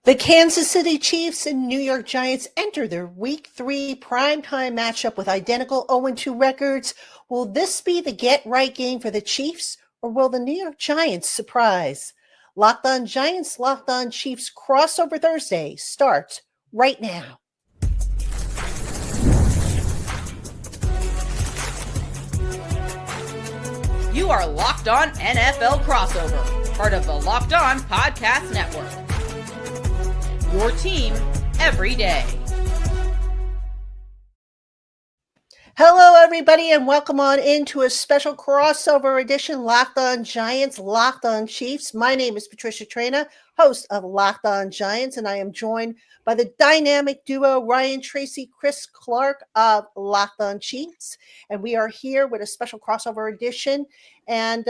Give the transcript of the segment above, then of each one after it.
The Kansas City Chiefs and New York Giants enter their Week 3 primetime matchup with identical 0-2 records. Will this be the get-right game for the Chiefs, or will the New York Giants surprise? Locked On Giants, Locked On Chiefs crossover Thursday starts right now. You are Locked On NFL Crossover, part of the Locked On Podcast Network. Your team every day. Hello, everybody, and welcome on into a special crossover edition, Locked On Giants, Locked On Chiefs. My name is Patricia Traina, host of Locked On Giants, and I am joined by the dynamic duo Ryan Tracy, Chris Clark of Locked On Chiefs. And we are here with a special crossover edition. And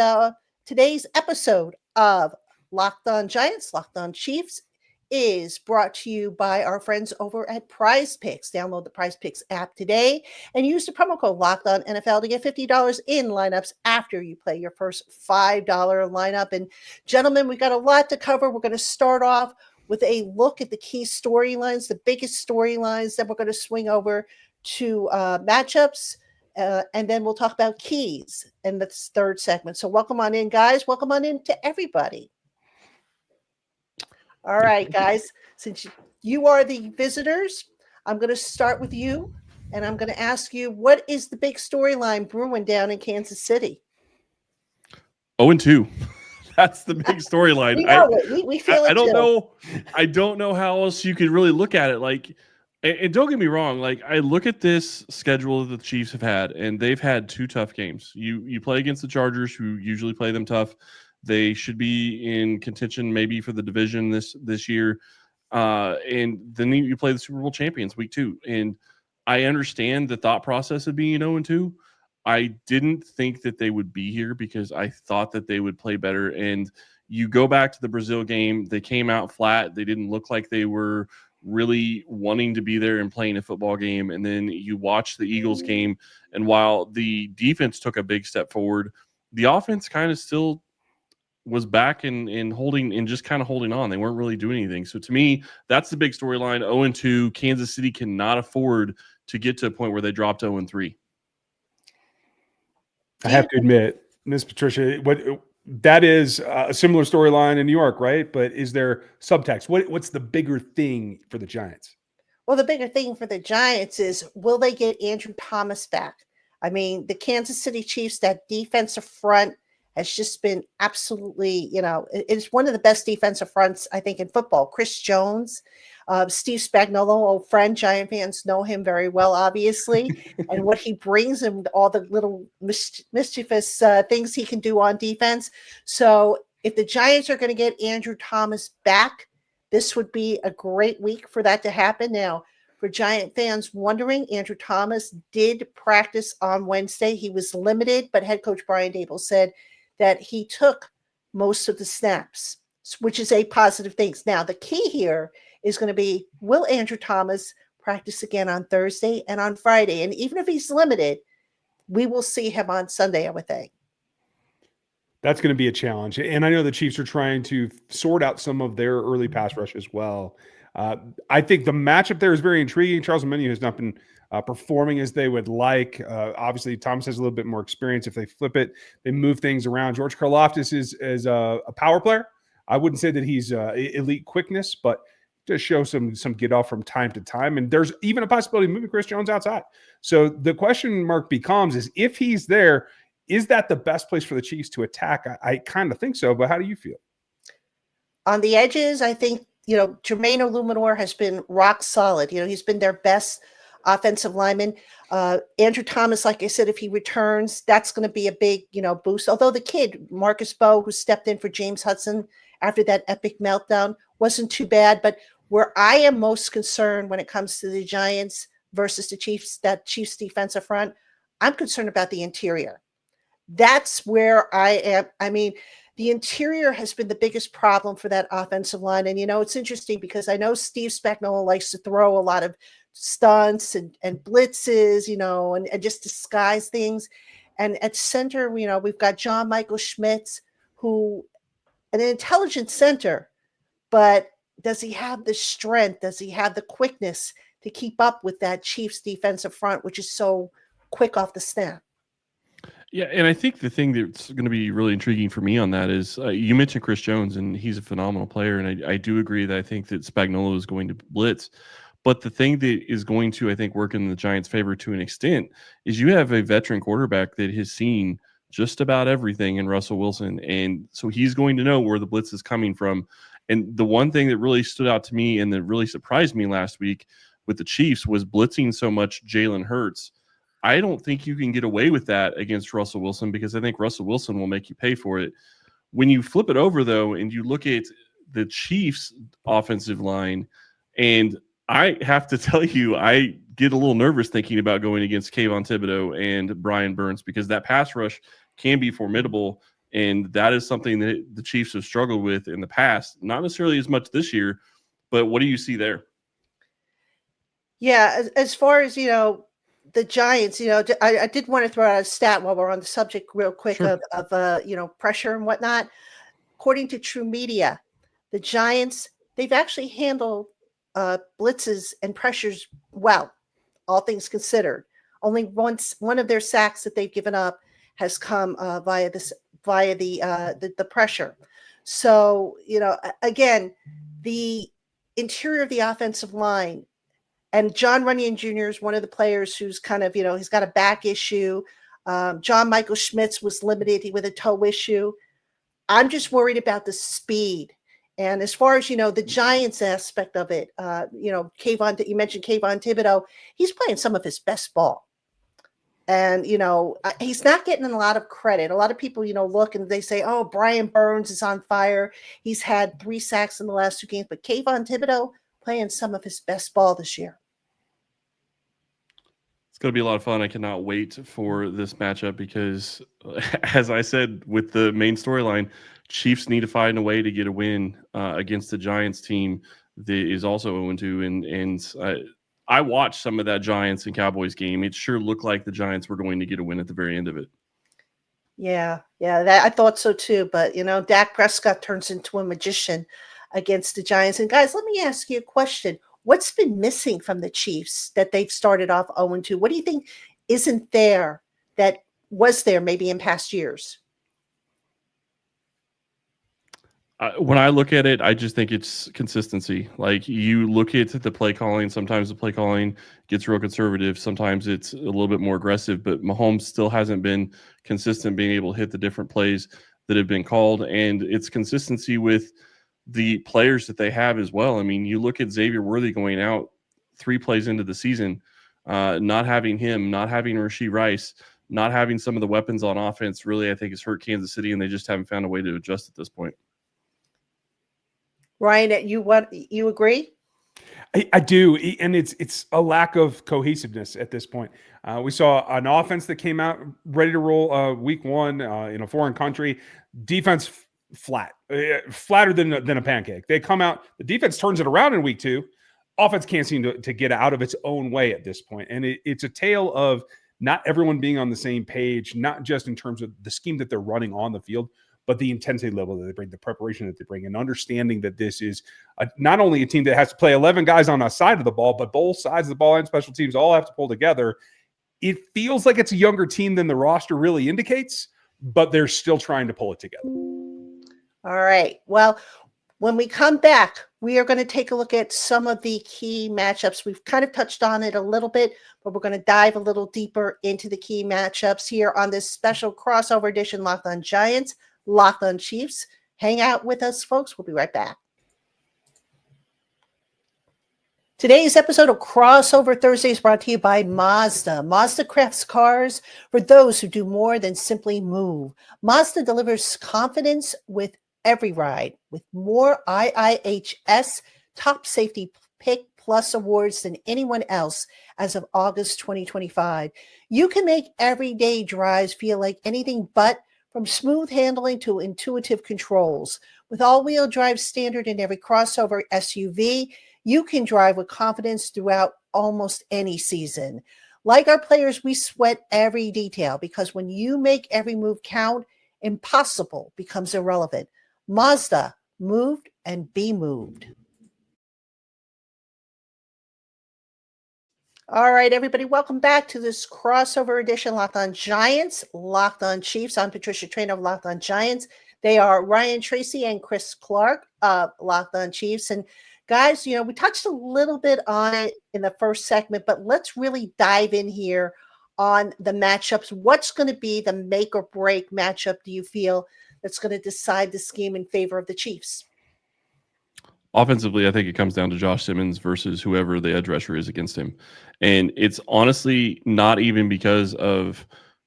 today's episode of Locked On Giants, Locked On Chiefs is brought to you by our friends over at Prize Picks. Download the Prize Picks app today and use the promo code LOCKEDONNFL to get $50 in lineups after you play your first $5 lineup. And gentlemen, we got a lot to cover. We're going to start off with a look at the key storylines, the biggest storylines. Then we're going to swing over to matchups. And then we'll talk about keys in the third segment. So welcome on in, guys. Welcome on in to everybody. All right, guys, since you are the visitors, I'm going to start with you, and I'm going to ask you, what is the big storyline brewing down in Kansas City? 0-2. That's the big storyline. We know it. We feel it. I don't know. I don't know how else you could really look at it. Like, and don't get me wrong. Like, I look at this schedule that the Chiefs have had, and they've had two tough games. You play against the Chargers, who usually play them tough. They should be in contention maybe for the division this year. And then you play the Super Bowl champions week 2. And I understand the thought process of being 0-2. I didn't think that they would be here because I thought that they would play better. And you go back to the Brazil game, they came out flat. They didn't look like they were really wanting to be there and playing a football game. And then you watch the Eagles game, and while the defense took a big step forward, the offense kind of still was back and holding and just kind of holding on. They weren't really doing anything. So to me, that's the big storyline. 0-2, Kansas City cannot afford to get to a point where they dropped 0-3. I have to admit, Ms. Patricia, that is a similar storyline in New York, right? But is there subtext? What's the bigger thing for the Giants? Well, the bigger thing for the Giants is, will they get Andrew Thomas back? I mean, the Kansas City Chiefs, that defensive front has just been absolutely, it's one of the best defensive fronts, I think, in football. Chris Jones, Steve Spagnuolo, old friend, Giant fans know him very well, obviously, and what he brings and all the little mischievous things he can do on defense. So if the Giants are going to get Andrew Thomas back, this would be a great week for that to happen. Now, for Giant fans wondering, Andrew Thomas did practice on Wednesday. He was limited, but head coach Brian Daboll said that he took most of the snaps, which is a positive thing. Now, the key here is going to be, will Andrew Thomas practice again on Thursday and on Friday? And even if he's limited, we will see him on Sunday, I would think. That's going to be a challenge. And I know the Chiefs are trying to sort out some of their early pass rush as well. I think the matchup there is very intriguing. Charles Menu has not been performing as they would like. Obviously, Thomas has a little bit more experience. If they flip it, they move things around. George Karlaftis is a power player. I wouldn't say that he's elite quickness, but just show some get off from time to time. And there's even a possibility of moving Chris Jones outside. So the question mark becomes is, if he's there, is that the best place for the Chiefs to attack? I kind of think so, but how do you feel? On the edges, I think, Jermaine Illuminor has been rock solid. He's been their best offensive lineman. Andrew Thomas, like I said, if he returns, that's going to be a big, boost. Although the kid, Marcus Bowe, who stepped in for James Hudson after that epic meltdown, wasn't too bad. But where I am most concerned when it comes to the Giants versus the Chiefs, that Chiefs defensive front, I'm concerned about the interior. That's where I am. I mean, the interior has been the biggest problem for that offensive line. And, it's interesting because I know Steve Spagnuolo likes to throw a lot of stunts and blitzes, and just disguise things. And at center, we've got John Michael Schmitz, who an intelligent center, but does he have the strength? Does he have the quickness to keep up with that Chiefs defensive front, which is so quick off the snap? Yeah, and I think the thing that's going to be really intriguing for me on that is you mentioned Chris Jones, and he's a phenomenal player, and I do agree that I think that Spagnuolo is going to blitz. But the thing that is going to, I think, work in the Giants' favor to an extent is you have a veteran quarterback that has seen just about everything in Russell Wilson, and so he's going to know where the blitz is coming from. And the one thing that really stood out to me and that really surprised me last week with the Chiefs was blitzing so much Jalen Hurts. I don't think you can get away with that against Russell Wilson because I think Russell Wilson will make you pay for it. When you flip it over, though, and you look at the Chiefs' offensive line, and I have to tell you, I get a little nervous thinking about going against Kayvon Thibodeau and Brian Burns because that pass rush can be formidable, and that is something that the Chiefs have struggled with in the past. Not necessarily as much this year, but what do you see there? Yeah, as far as, the Giants, I did want to throw out a stat while we're on the subject real quick Sure. of pressure and whatnot. According to True Media, the Giants, they've actually handled blitzes and pressures well, all things considered. Only once one of their sacks that they've given up has come via the pressure. So, again, the interior of the offensive line, and John Runyon Jr. is one of the players who's kind of, he's got a back issue. John Michael Schmitz was limited with a toe issue. I'm just worried about the speed. And as far as, the Giants aspect of it, Kayvon, you mentioned Kayvon Thibodeau, he's playing some of his best ball. And, he's not getting a lot of credit. A lot of people, look and they say, oh, Brian Burns is on fire. He's had 3 sacks in the last 2 games. But Kayvon Thibodeau playing some of his best ball this year. It's going to be a lot of fun. I cannot wait for this matchup because, as I said, with the main storyline, Chiefs need to find a way to get a win against the Giants team that is also 0-2. And I watched some of that Giants and Cowboys game. It sure looked like the Giants were going to get a win at the very end of it. Yeah, I thought so too. But, Dak Prescott turns into a magician against the Giants. And guys, let me ask you a question. What's been missing from the Chiefs that they've started off 0-2? What do you think isn't there that was there maybe in past years? When I look at it, I just think it's consistency. Like you look at the play calling, sometimes the play calling gets real conservative. Sometimes it's a little bit more aggressive, but Mahomes still hasn't been consistent being able to hit the different plays that have been called. And it's consistency with the players that they have as well. I mean, you look at Xavier Worthy going out 3 plays into the season, not having him, not having Rashee Rice, not having some of the weapons on offense really, I think, has hurt Kansas City, and they just haven't found a way to adjust at this point. Ryan, you agree? I do, and it's a lack of cohesiveness at this point. We saw an offense that came out ready to roll week 1 in a foreign country. Defense flatter than a pancake. They come out, the defense turns it around in week 2. Offense can't seem to get out of its own way at this point. And it's a tale of not everyone being on the same page, not just in terms of the scheme that they're running on the field, but the intensity level that they bring, the preparation that they bring, and understanding that this is not only a team that has to play 11 guys on a side of the ball, but both sides of the ball and special teams all have to pull together. It feels like it's a younger team than the roster really indicates, but they're still trying to pull it together. All right. Well, when we come back, we are going to take a look at some of the key matchups. We've kind of touched on it a little bit, but we're going to dive a little deeper into the key matchups here on this special crossover edition, Locked On Giants, Locked On Chiefs. Hang out with us, folks. We'll be right back. Today's episode of Crossover Thursday is brought to you by Mazda. Mazda crafts cars for those who do more than simply move. Mazda delivers confidence with every ride, with more IIHS Top Safety Pick Plus awards than anyone else as of August 2025. You can make everyday drives feel like anything but, from smooth handling to intuitive controls. With all-wheel drive standard in every crossover SUV, you can drive with confidence throughout almost any season. Like our players, we sweat every detail because when you make every move count, impossible becomes irrelevant. Mazda, moved and be moved. All right, everybody, welcome back to this crossover edition Locked On Giants, Locked On Chiefs. I'm Patricia Traina of Locked On Giants. They are Ryan Tracy and Chris Clark of Locked On Chiefs. And guys, we touched a little bit on it in the first segment, but let's really dive in here on the matchups. What's going to be the make or break matchup, do you feel, that's going to decide the scheme in favor of the Chiefs? Offensively, I think it comes down to Josh Simmons versus whoever the edge rusher is against him. And it's honestly not even because of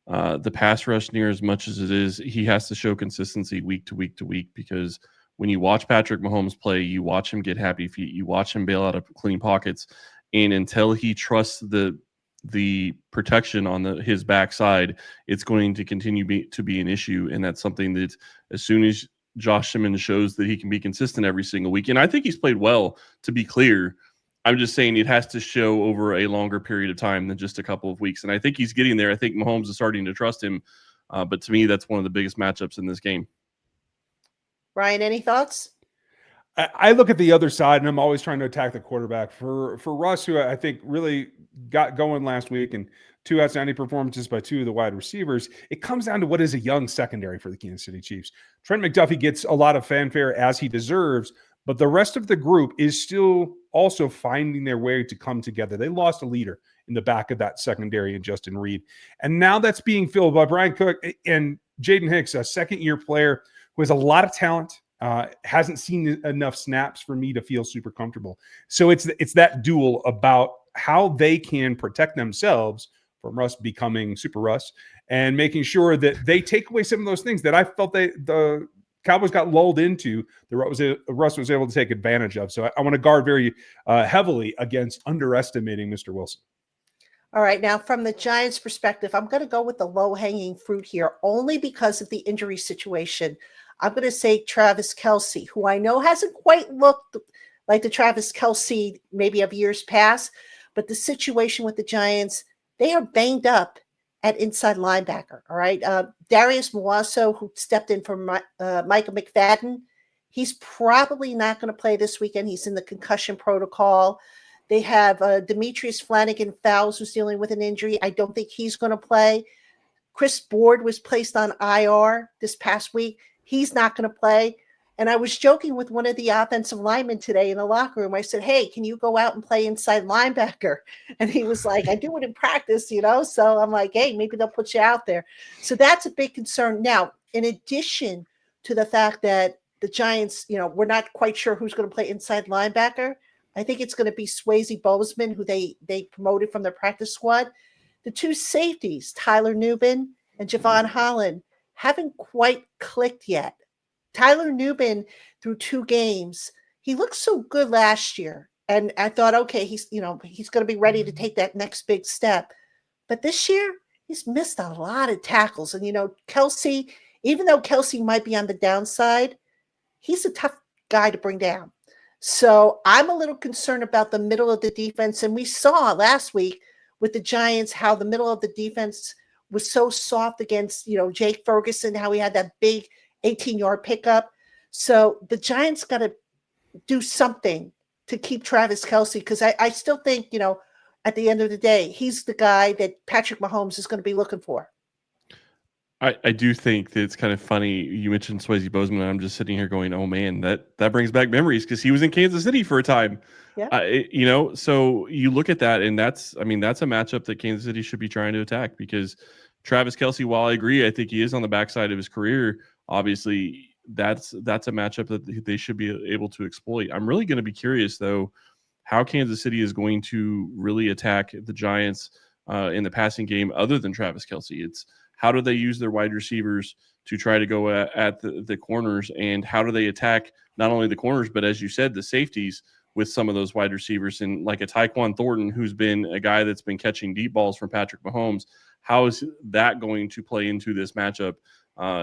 the pass rush near as much as it is. He has to show consistency week to week to week, because when you watch Patrick Mahomes play, you watch him get happy feet, you watch him bail out of clean pockets. And until he trusts the protection on his backside, it's going to continue to be an issue. And that's something that as soon as Josh Simmons shows that he can be consistent every single week, and I think he's played well, to be clear. I'm just saying it has to show over a longer period of time than just a couple of weeks. And I think he's getting there. I think Mahomes is starting to trust him. But to me, that's one of the biggest matchups in this game. Ryan, any thoughts? I look at the other side, and I'm always trying to attack the quarterback. For Russ, who I think really got going last week, and two outstanding performances by two of the wide receivers, it comes down to what is a young secondary for the Kansas City Chiefs. Trent McDuffie gets a lot of fanfare, as he deserves, but the rest of the group is still also finding their way to come together. They lost a leader in the back of that secondary in Justin Reed, and now that's being filled by Brian Cook and Jaden Hicks, a second-year player who has a lot of talent. Hasn't seen enough snaps for me to feel super comfortable. So it's that duel about how they can protect themselves from Russ becoming Super Russ, and making sure that they take away some of those things that I felt the Cowboys got lulled into, that Russ was able to take advantage of. So I want to guard very heavily against underestimating Mr. Wilson. All right, now from the Giants' perspective, I'm going to go with the low-hanging fruit here, only because of the injury situation. I'm going to say Travis Kelce, who I know hasn't quite looked like the Travis Kelce maybe of years past, but the situation with the Giants, they are banged up at inside linebacker, all right? Darius Muaso, who stepped in for Micah McFadden, he's probably not going to play this weekend. He's in the concussion protocol. They have Demetrius Flanagan-Fowles, who's dealing with an injury. I don't think he's going to play. Chris Board was placed on IR this past week. He's not going to play. And I was joking with one of the offensive linemen today in the locker room. I said, hey, can you go out and play inside linebacker? And he was like, I do it in practice, So I'm like, hey, maybe they'll put you out there. So that's a big concern. Now, in addition to the fact that the Giants, we're not quite sure who's going to play inside linebacker, I think it's going to be Swayze Bozeman, who they promoted from their practice squad. The two safeties, Tyler Nubin and Javon Holland, haven't quite clicked yet. Tyler Nubin, through 2 games, he looked so good last year. And I thought, okay, he's going to be ready to take that next big step. But this year, he's missed a lot of tackles. And, Kelce, even though Kelce might be on the downside, he's a tough guy to bring down. So I'm a little concerned about the middle of the defense. And we saw last week with the Giants how the middle of the defense was so soft against, Jake Ferguson, how he had that big 18-yard pickup. So the Giants got to do something to keep Travis Kelce, because I still think, at the end of the day, he's the guy that Patrick Mahomes is going to be looking for. I do think that it's kind of funny. You mentioned Swayze Bozeman, and I'm just sitting here going, oh, man, that brings back memories, because he was in Kansas City for a time. Yeah. So you look at that, and that's a matchup that Kansas City should be trying to attack, because Travis Kelce, while I agree, I think he is on the backside of his career, obviously that's a matchup that they should be able to exploit. I'm really going to be curious, though, how Kansas City is going to really attack the Giants in the passing game other than Travis Kelce. It's how do they use their wide receivers to try to go at the corners, and how do they attack not only the corners, but as you said, the safeties with some of those wide receivers, and like a Tyquan Thornton, who's been a guy that's been catching deep balls from Patrick Mahomes. How is that going to play into this matchup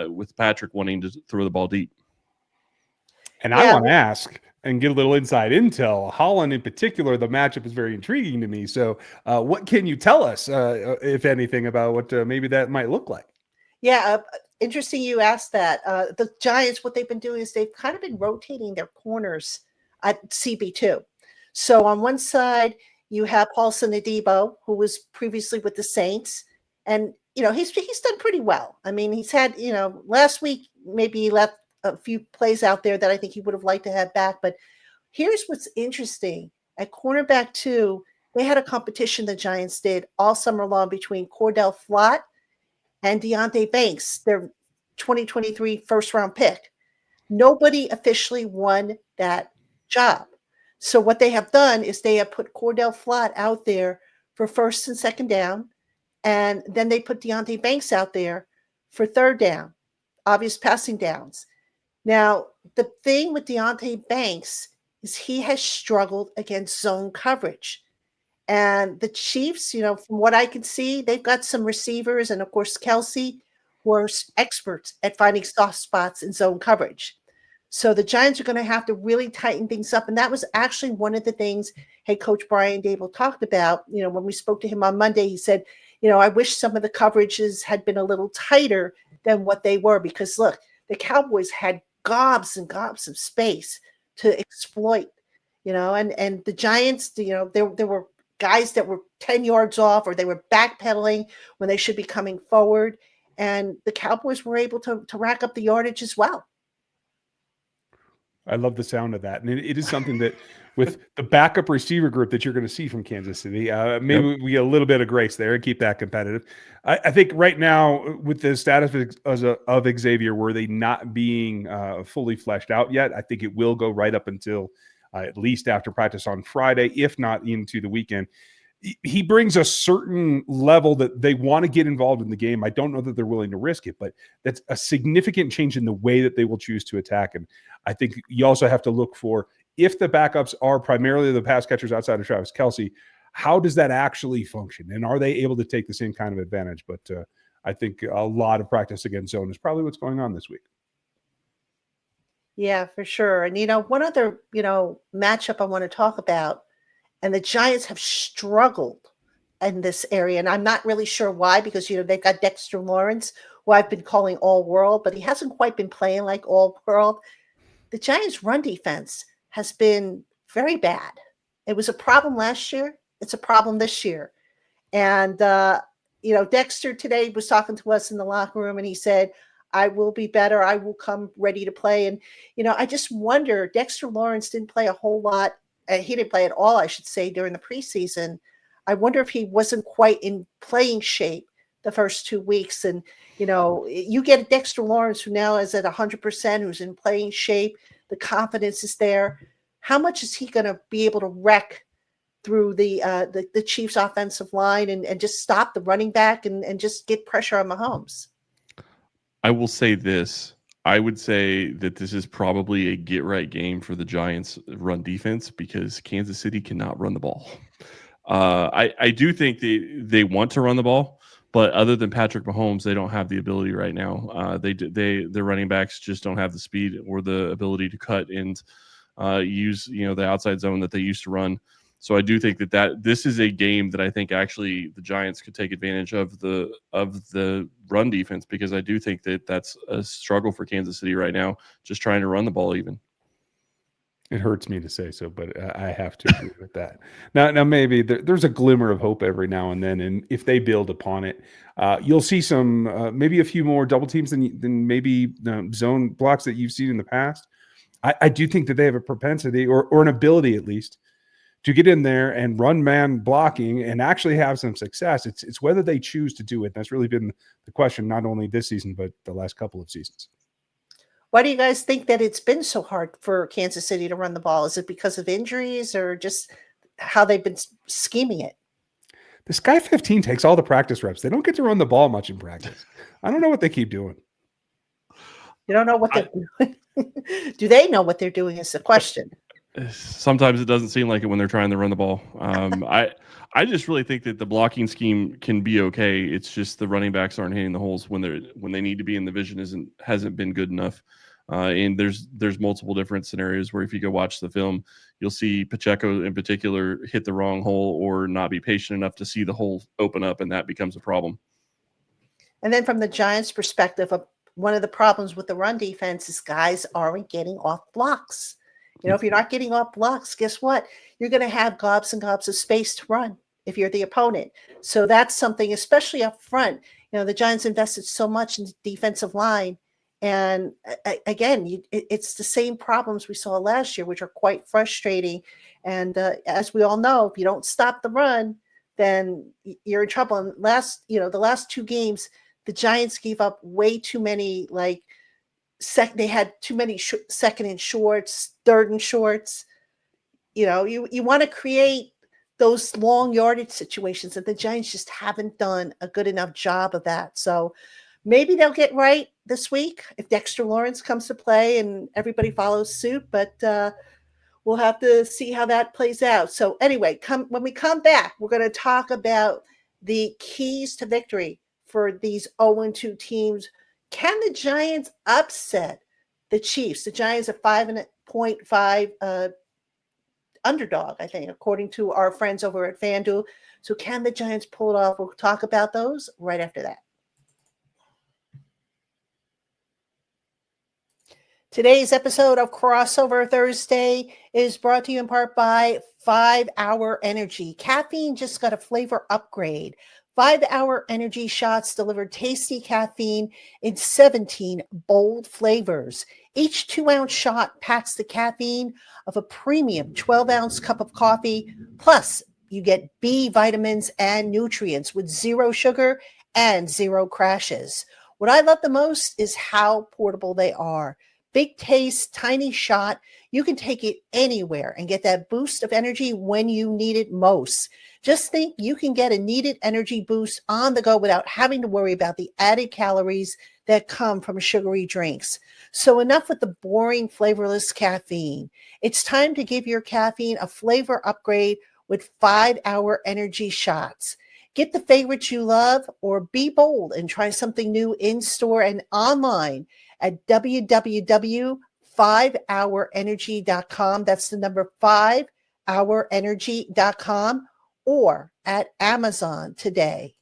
with Patrick wanting to throw the ball deep? And I want to ask and get a little inside intel. Holland in particular, the matchup is very intriguing to me. So what can you tell us, if anything, about what maybe that might look like? Yeah, interesting you asked that. The Giants, what they've been doing is they've kind of been rotating their corners at CB2. So on one side, You have Paulson Adebo, who was previously with the Saints, and he's done pretty well. I mean, he's had last week maybe he left a few plays out there that I think he would have liked to have back. But here's what's interesting: at cornerback 2, they had a competition the Giants did all summer long between Cordell Flott and Deonte Banks, their 2023 first-round pick. Nobody officially won that job. So what they have done is they have put Cordell Flott out there for first and second down, and then they put Deonte Banks out there for third down, obvious passing downs. Now, the thing with Deonte Banks is he has struggled against zone coverage. And the Chiefs, from what I can see, they've got some receivers and, of course, Kelce, who are experts at finding soft spots in zone coverage. So the Giants are going to have to really tighten things up. And that was actually one of the things head coach Brian Dable talked about. When we spoke to him on Monday, he said, I wish some of the coverages had been a little tighter than what they were, because look, the Cowboys had gobs and gobs of space to exploit, and the Giants, there were guys that were 10 yards off, or they were backpedaling when they should be coming forward. And the Cowboys were able to rack up the yardage as well. I love the sound of that. And it is something that with the backup receiver group that you're going to see from Kansas City, maybe we get a little bit of grace there and keep that competitive. I think right now with the status of Xavier, were they not being fully fleshed out yet, I think it will go right up until at least after practice on Friday, if not into the weekend. He brings a certain level that they want to get involved in the game. I don't know that they're willing to risk it, but that's a significant change in the way that they will choose to attack. And I think you also have to look for, if the backups are primarily the pass catchers outside of Travis Kelce, how does that actually function? And are they able to take the same kind of advantage? But I think a lot of practice against zone is probably what's going on this week. Yeah, for sure. And, one other, matchup I want to talk about, and the Giants have struggled in this area. And I'm not really sure why, because, they've got Dexter Lawrence, who I've been calling all world, but he hasn't quite been playing like all world. The Giants' run defense has been very bad. It was a problem last year. It's a problem this year. And, Dexter today was talking to us in the locker room, and he said, I will be better. I will come ready to play. And, I just wonder, Dexter Lawrence didn't play a whole lot. He didn't play at all, I should say, during the preseason. I wonder if he wasn't quite in playing shape the first 2 weeks. And, you get Dexter Lawrence, who now is at 100%, who's in playing shape. The confidence is there. How much is he going to be able to wreck through the Chiefs' offensive line and just stop the running back and just get pressure on Mahomes? I will say this. I would say that this is probably a get-right game for the Giants' run defense, because Kansas City cannot run the ball. I do think they want to run the ball, but other than Patrick Mahomes, they don't have the ability right now. Their running backs just don't have the speed or the ability to cut and use the outside zone that they used to run. So I do think that this is a game that I think actually the Giants could take advantage of the run defense, because I do think that that's a struggle for Kansas City right now, just trying to run the ball even. It hurts me to say so, but I have to agree with that. Now maybe there's a glimmer of hope every now and then, and if they build upon it, you'll see some maybe a few more double teams than maybe zone blocks that you've seen in the past. I do think that they have a propensity or an ability at least to get in there and run man blocking and actually have some success. It's whether they choose to do it. That's really been the question, not only this season, but the last couple of seasons. Why do you guys think that it's been so hard for Kansas City to run the ball? Is it because of injuries or just how they've been scheming it? This guy 15 takes all the practice reps. They don't get to run the ball much in practice. I don't know what they keep doing. You don't know what they're doing? Do they know what they're doing is the question. Sometimes it doesn't seem like it when they're trying to run the ball. I just really think that the blocking scheme can be okay. It's just the running backs aren't hitting the holes when they need to be, and the vision hasn't been good enough. And there's multiple different scenarios where if you go watch the film, you'll see Pacheco in particular hit the wrong hole or not be patient enough to see the hole open up, and that becomes a problem. And then from the Giants' perspective, one of the problems with the run defense is guys aren't getting off blocks. If you're not getting off blocks, guess what? You're going to have gobs and gobs of space to run if you're the opponent. So that's something, especially up front. The Giants invested so much in the defensive line. And again, it's the same problems we saw last year, which are quite frustrating. And as we all know, if you don't stop the run, then you're in trouble. And the last two games, the Giants gave up way too many, they had too many second and shorts, third and shorts. You want to create those long yardage situations, and the Giants just haven't done a good enough job of that. So maybe they'll get right this week if Dexter Lawrence comes to play and everybody follows suit. But we'll have to see how that plays out. So anyway, when we come back, we're going to talk about the keys to victory for these 0-2 teams. Can the Giants upset the Chiefs? The Giants are 5.5 underdog, I think, according to our friends over at FanDuel. So can the Giants pull it off? We'll talk about those right after that. Today's episode of Crossover Thursday is brought to you in part by 5 Hour Energy. Caffeine just got a flavor upgrade. 5 Hour Energy shots deliver tasty caffeine in 17 bold flavors. Each 2-ounce shot packs the caffeine of a premium 12-ounce cup of coffee. Plus, you get B vitamins and nutrients with 0 sugar and 0 crashes. What I love the most is how portable they are. Big taste, tiny shot. You can take it anywhere and get that boost of energy when you need it most. Just think you can get a needed energy boost on the go without having to worry about the added calories that come from sugary drinks. So enough with the boring, flavorless caffeine. It's time to give your caffeine a flavor upgrade with 5 Hour Energy shots. Get the favorites you love or be bold and try something new in store and online at www.5hourenergy.com. That's the number 5hourenergy.com or at Amazon today.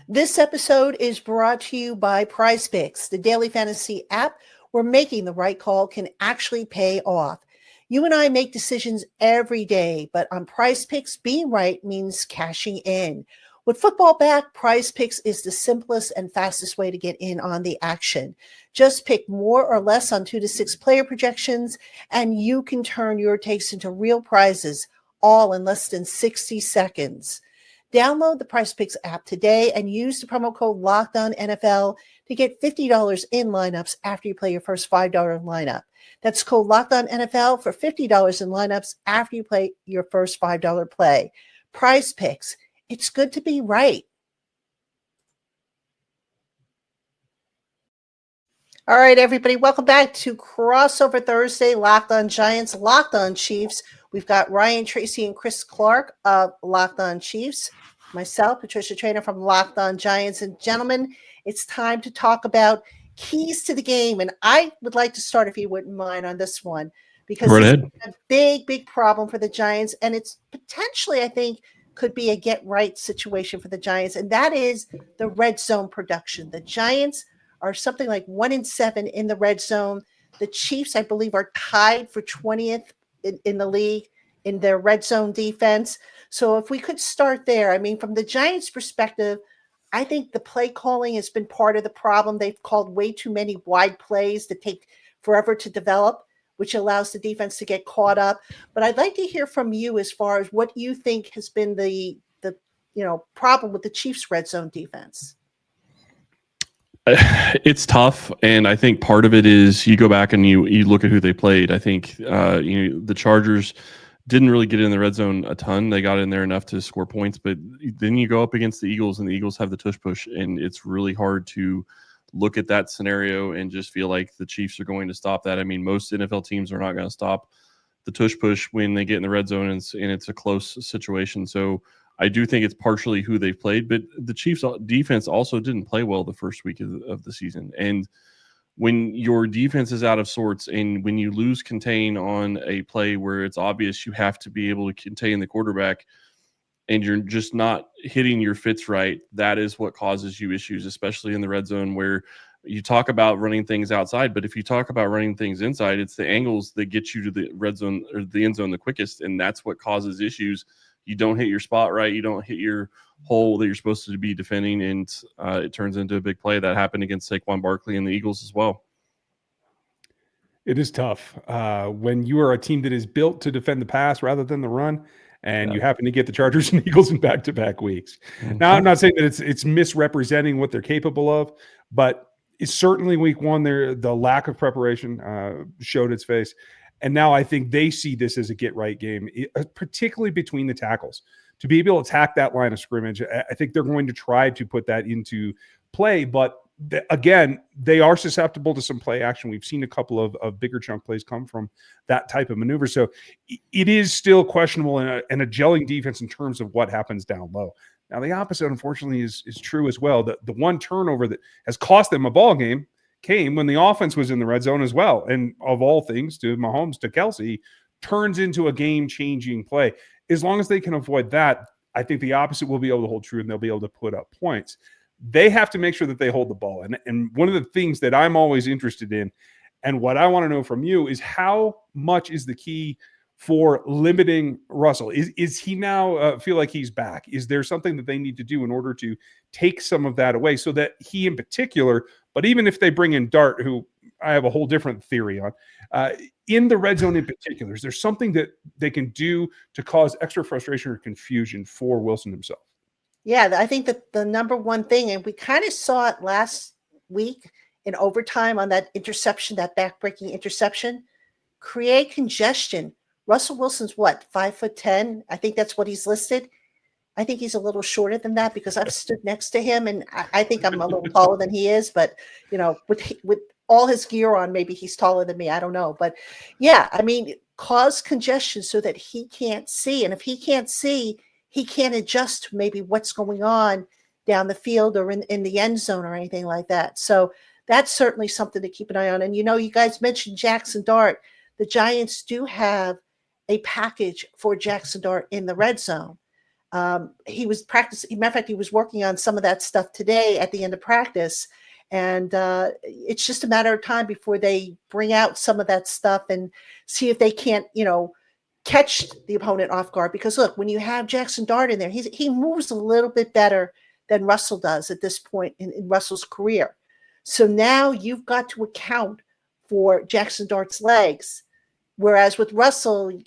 This episode is brought to you by PrizePicks, the daily fantasy app where making the right call can actually pay off. You and I make decisions every day, but on PrizePicks, being right means cashing in. With football back, PrizePicks is the simplest and fastest way to get in on the action. Just pick more or less on 2 to 6 player projections, and you can turn your takes into real prizes, all in less than 60 seconds. Download the PrizePicks app today and use the promo code LOCKEDONNFL to get $50 in lineups after you play your first $5 lineup. That's code LOCKEDONNFL for $50 in lineups after you play your first $5 play. PrizePicks. It's good to be right. All right, everybody, welcome back to Crossover Thursday, Locked On Giants, Locked On Chiefs. We've got Ryan, Tracy, and Chris Clark of Locked On Chiefs. Myself, Patricia Traina from Locked On Giants. And gentlemen, it's time to talk about keys to the game. And I would like to start, if you wouldn't mind, on this one, because it's a big, big problem for the Giants. And it's potentially, I think, could be a get-right situation for the Giants, and that is the red zone production. The Giants are something like 1-7 in the red zone. The Chiefs, I believe, are tied for 20th in the league in their red zone defense. So if we could start there, I mean, from the Giants' perspective, I think the play calling has been part of the problem. They've called way too many wide plays that take forever to develop, which allows the defense to get caught up. But I'd like to hear from you as far as what you think has been the problem with the Chiefs' red zone defense. It's tough, and I think part of it is you go back and you look at who they played. I think the Chargers didn't really get in the red zone a ton. They got in there enough to score points, but then you go up against the Eagles, and the Eagles have the tush push, and it's really hard to look at that scenario and just feel like the Chiefs are going to stop that. I mean, most NFL teams are not going to stop the tush push when they get in the red zone and it's a close situation. So I do think it's partially who they've played, but the Chiefs defense also didn't play well the first week of the season. And when your defense is out of sorts and when you lose contain on a play where it's obvious you have to be able to contain the quarterback and you're just not hitting your fits right, that is what causes you issues, especially in the red zone where you talk about running things outside, but if you talk about running things inside, it's the angles that get you to the red zone or the end zone the quickest, and that's what causes issues. You don't hit your spot right, you don't hit your hole that you're supposed to be defending, and it turns into a big play. That happened against Saquon Barkley and the Eagles as well. It is tough when you are a team that is built to defend the pass rather than the run, and you happen to get the Chargers and Eagles in back-to-back weeks. Now, I'm not saying that it's misrepresenting what they're capable of, but it's certainly week one. The lack of preparation showed its face, and now I think they see this as a get-right game, particularly between the tackles. To be able to attack that line of scrimmage, I think they're going to try to put that into play, but again, they are susceptible to some play action. We've seen a couple of bigger chunk plays come from that type of maneuver. So it is still questionable and a gelling defense in terms of what happens down low. Now, the opposite, unfortunately, is true as well. The one turnover that has cost them a ball game came when the offense was in the red zone as well. And of all things, to Mahomes, to Kelce, turns into a game-changing play. As long as they can avoid that, I think the opposite will be able to hold true and they'll be able to put up points. They have to make sure that they hold the ball. And one of the things that I'm always interested in and what I want to know from you is how much is the key for limiting Russell? Is he now feel like he's back? Is there something that they need to do in order to take some of that away so that he in particular, but even if they bring in Dart, who I have a whole different theory on, in the red zone in particular, is there something that they can do to cause extra frustration or confusion for Wilson himself? Yeah, I think that the number one thing, and we kind of saw it last week in overtime on that interception, that backbreaking interception, create congestion. Russell Wilson's what, 5'10"? I think that's what he's listed. I think he's a little shorter than that because I've stood next to him, and I think I'm a little taller than he is. But with all his gear on, maybe he's taller than me. I don't know, but yeah, I mean, cause congestion so that he can't see, and if he can't see, he can't adjust to maybe what's going on down the field or in the end zone or anything like that. So that's certainly something to keep an eye on. And, you guys mentioned Jackson Dart. The Giants do have a package for Jackson Dart in the red zone. He was practicing. Matter of fact, he was working on some of that stuff today at the end of practice. And it's just a matter of time before they bring out some of that stuff and see if they can't, catch the opponent off guard. Because look, when you have Jackson Dart in there, he moves a little bit better than Russell does at this point in Russell's career. So now you've got to account for Jackson Dart's legs. Whereas with Russell,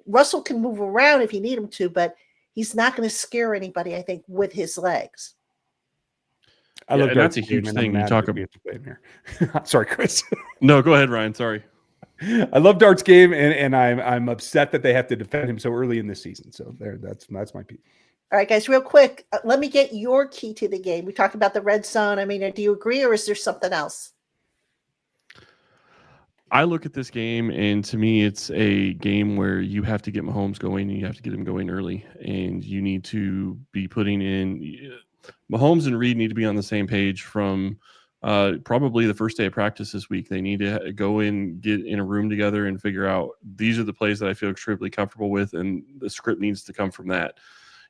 Russell can move around if you need him to, but he's not going to scare anybody, I think, with his legs. That's a huge thing. You talk about here. Sorry, Chris. No, go ahead, Ryan. Sorry. I love Dart's game, and I'm upset that they have to defend him so early in the season. So that's my piece. All right, guys, real quick, let me get your key to the game. We talked about the red zone. I mean, do you agree, or is there something else? I look at this game, and to me, it's a game where you have to get Mahomes going, and you have to get him going early, and you need to be putting in Mahomes and Reed need to be on the same page from probably the first day of practice this week. They need to go in, get in a room together and figure out these are the plays that I feel extremely comfortable with, and the script needs to come from that.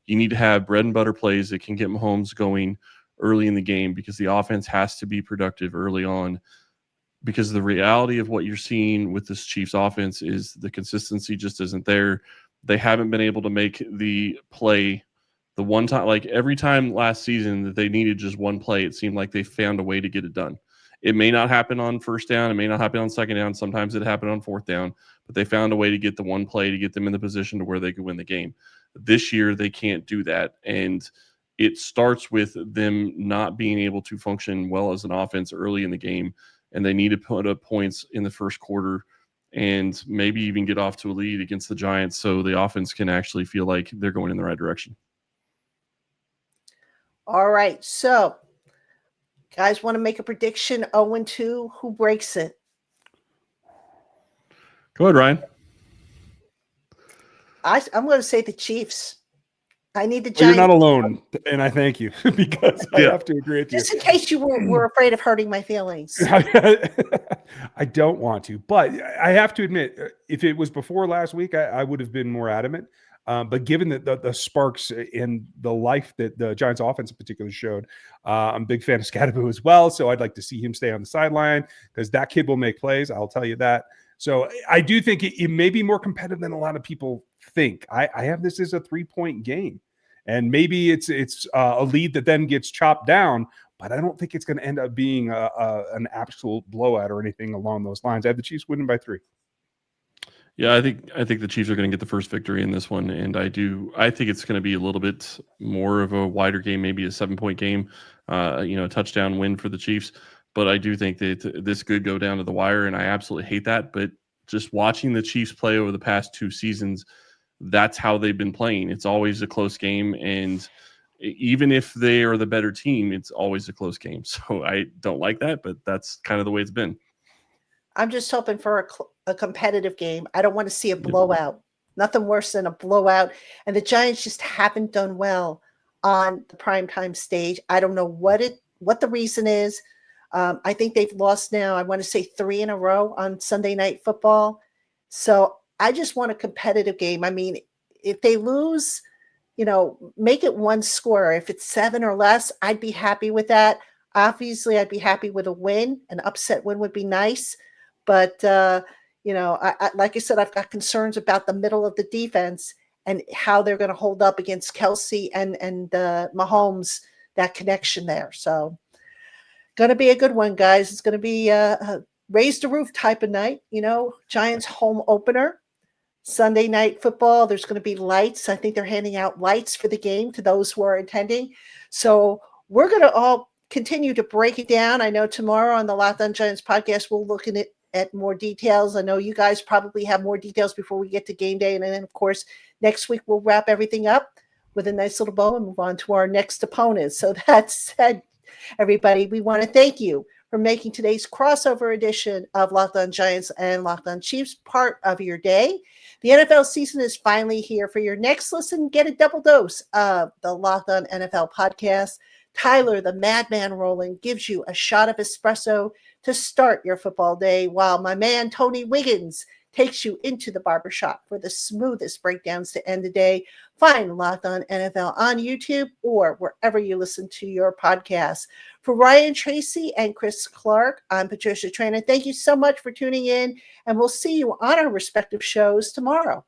You need to have bread and butter plays that can get Mahomes going early in the game because the offense has to be productive early on, because the reality of what you're seeing with this Chiefs offense is the consistency just isn't there. They haven't been able to make the play the one time, like every time last season that they needed just one play, it seemed like they found a way to get it done. It may not happen on first down. It may not happen on second down. Sometimes it happened on fourth down, but they found a way to get the one play to get them in the position to where they could win the game. This year, they can't do that. And it starts with them not being able to function well as an offense early in the game. And they need to put up points in the first quarter and maybe even get off to a lead against the Giants so the offense can actually feel like they're going in the right direction. All right. So, guys, want to make a prediction? 0-2. Who breaks it? Go ahead, Ryan. I'm going to say the Chiefs. I need the Giants. You're not alone, and I thank you because I have to agree with you. Just in case you were afraid of hurting my feelings. I don't want to, but I have to admit, if it was before last week, I would have been more adamant. But given the sparks in the life that the Giants offense in particular showed, I'm a big fan of Scadaboo as well. So I'd like to see him stay on the sideline because that kid will make plays. I'll tell you that. So I do think it may be more competitive than a lot of people think. I have this as a 3-point game. And maybe it's a lead that then gets chopped down, but I don't think it's going to end up being an absolute blowout or anything along those lines. I have the Chiefs winning by 3. Yeah, I think the Chiefs are going to get the first victory in this one, and I think it's going to be a little bit more of a wider game, maybe a 7-point game, a touchdown win for the Chiefs. But I do think that this could go down to the wire, and I absolutely hate that. But just watching the Chiefs play over the past 2 seasons, that's how they've been playing. It's always a close game, and even if they are the better team, it's always a close game. So I don't like that, but that's kind of the way it's been. I'm just hoping for a competitive game. I don't want to see a blowout. Nothing worse than a blowout. And the Giants just haven't done well on the primetime stage. I don't know what the reason is. I think they've lost now, I want to say 3 in a row on Sunday Night Football. So I just want a competitive game. I mean, if they lose, make it 1 score. If it's 7 or less, I'd be happy with that. Obviously, I'd be happy with a win. An upset win would be nice. But, I like I said, I've got concerns about the middle of the defense and how they're going to hold up against Kelce and Mahomes, that connection there. So going to be a good one, guys. It's going to be a raise the roof type of night, Giants home opener. Sunday Night Football, there's going to be lights. I think they're handing out lights for the game to those who are attending. So we're going to all continue to break it down. I know tomorrow on the Locked On Giants podcast, we'll look at more details. I know you guys probably have more details before we get to game day. And then, of course, next week we'll wrap everything up with a nice little bow and move on to our next opponent. So that said, everybody, we want to thank you for making today's crossover edition of Locked On Giants and Locked On Chiefs part of your day. The NFL season is finally here. For your next listen, get a double dose of the Locked On NFL podcast. Tyler, the Madman Rowland, gives you a shot of espresso to start your football day, while my man Tony Wiggins takes you into the barbershop for the smoothest breakdowns to end the day. Find Locked On NFL on YouTube or wherever you listen to your podcasts. For Ryan Tracy and Chris Clark, I'm Patricia Traina. Thank you so much for tuning in, and we'll see you on our respective shows tomorrow.